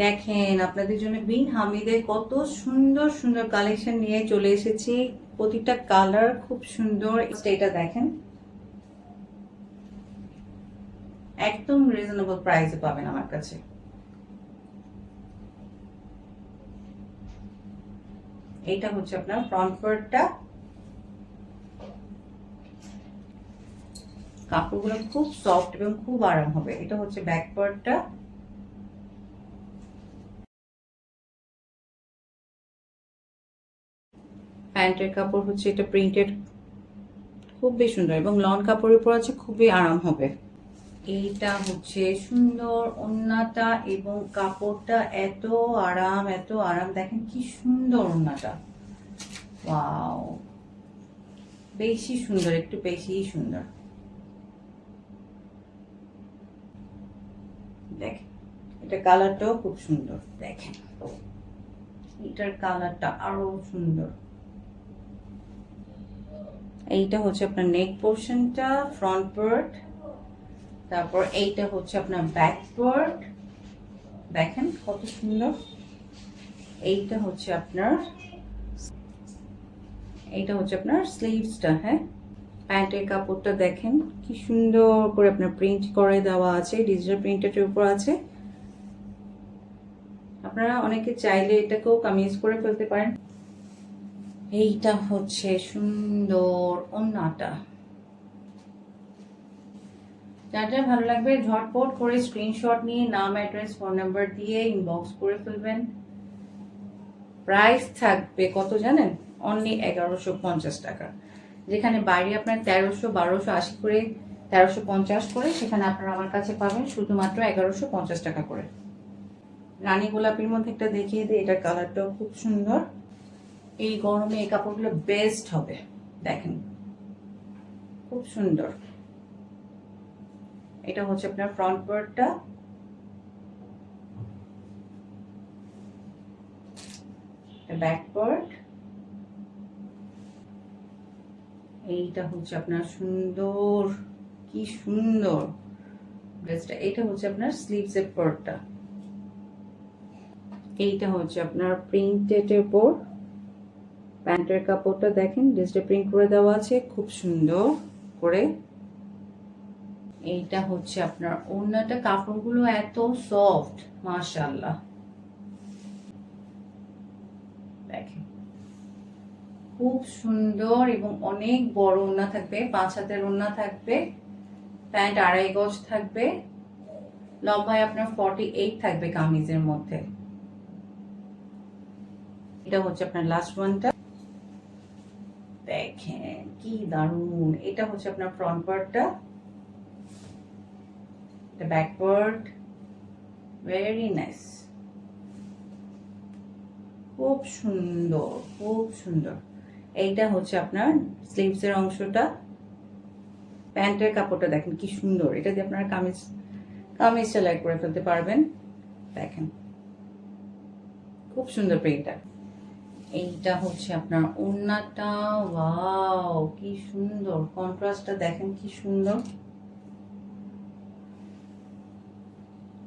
দেখেন আপনাদের জন্য বিন হামিদের কত সুন্দর সুন্দর কালেকশন নিয়ে চলে এসেছি। প্রতিটা কালার খুব সুন্দর। এটা দেখেন, একদম রিজনেবল প্রাইসে পাবেন আমার কাছে। এইটা হচ্ছে আপনার ফ্রন্ট পার্টটা। কাপড়গুলো খুব সফট এবং খুব আরাম হবে। এটা হচ্ছে ব্যাক পার্টটা। প্যান্টের কাপড় হচ্ছে এটা প্রিন্টেড, খুবই সুন্দর এবং লন কাপড়ের উপর আছে, খুবই আরাম হবে। এইটা হচ্ছে সুন্দর ওড়নাটা এবং কাপড়টা এত আরাম, এত আরাম। দেখেন কি সুন্দর ওড়নাটা, ওয়াও, বেশি সুন্দর, একটু বেশি সুন্দর। দেখেন এটা কালারটাও খুব সুন্দর। দেখেন এটার কালারটা আরো সুন্দর। এইটা হচ্ছে আপনার নেক পোর্শনটা, ফ্রন্ট পার্ট। তারপর এইটা হচ্ছে আপনার ব্যাক পার্ট, দেখেন কত সুন্দর। এইটা হচ্ছে আপনার স্লিভসটা। হ্যাঁ, প্যান্টের কাপড়টা দেখেন কি সুন্দর করে আপনার প্রিন্ট করে দেওয়া আছে, ডিজিটাল প্রিন্টের উপর আছে। আপনারা অনেকে চাইলে এটাকেও কামিজ করে ফেলতে পারেন। এইটা হচ্ছে সুন্দর ওড়নাটা। যার যার ভালো লাগবে ঝটপট করে স্ক্রিনশট নিয়ে নাম, অ্যাড্রেস, ফোন নাম্বার দিয়ে ইনবক্স করে ফেলবেন। প্রাইস থাকবে কত জানেন? অনলি 1150 টাকা। যেখানে বাইরে আপনার 1300, 1280 করে, 1350 করে, সেখানে আপনারা আমার কাছে পাবেন শুধুমাত্র 1150 টাকা করে। রানী গোলাপির মধ্যে একটা দেখিয়ে দিই, এটার কালারটাও খুব সুন্দর। এই গরমে এই কাপড়গুলো বেস্ট হবে। দেখেন খুব সুন্দর। এটা হচ্ছে আপনার ফ্রন্ট পার্টটা। Back part. এইটা হচ্ছে আপনার সুন্দর, কি সুন্দর ড্রেসটা। এটা হচ্ছে আপনার স্লিভস এর পার্টটা। এইটা হচ্ছে আপনার প্রিন্টেড এর উপর প্যান্টের কাপড়টা। দেখেন ডিজিটাল প্রিন্ট করে দেওয়া আছে খুব সুন্দর করে। এইটা হচ্ছে আপনার ওড়নাটা, কাপড়গুলো এত সফট, মাশাআল্লাহ। দেখেন খুব সুন্দর এবং অনেক বড় ওড়না থাকবে, 5 হাতের ওড়না থাকবে। প্যান্ট 2.5 গজ থাকবে, লম্বায় আপনার 48 থাকবে কামিজের মধ্যে। এটা হচ্ছে আপনার লাস্ট ওয়ানটা। দেখেন কি দারুণ। এটা হচ্ছে আপনার ফ্রন্ট পার্টটা, এটা ব্যাক পার্ট। ভেরি নাইস, খুব সুন্দর, খুব সুন্দর। এইটা হচ্ছে আপনার স্লিভস এর অংশটা। প্যান্টের কাপড়টা দেখেন কি সুন্দর। এটা দিয়ে আপনারা কামিজ সেলাই করে ফেলতে পারবেন। দেখেন খুব সুন্দর প্রিন্টটা। এইটা হচ্ছে আপনার ওড়নাটা, ওয়াও কি সুন্দর কন্ট্রাস্টটা, দেখেন কি সুন্দর।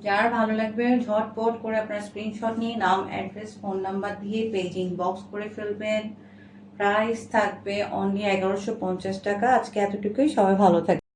যার ভালো লাগবে ঝটপট করে আপনার স্ক্রিনশট নিয়ে নাম, অ্যাড্রেস, ফোন নাম্বার দিয়ে পেজ ইনবক্স করে ফেলবেন। প্রাইস থাকবে অনলি 1150 টাকা। আজকে এতটুকুই, সবাই ভালো থাকবে।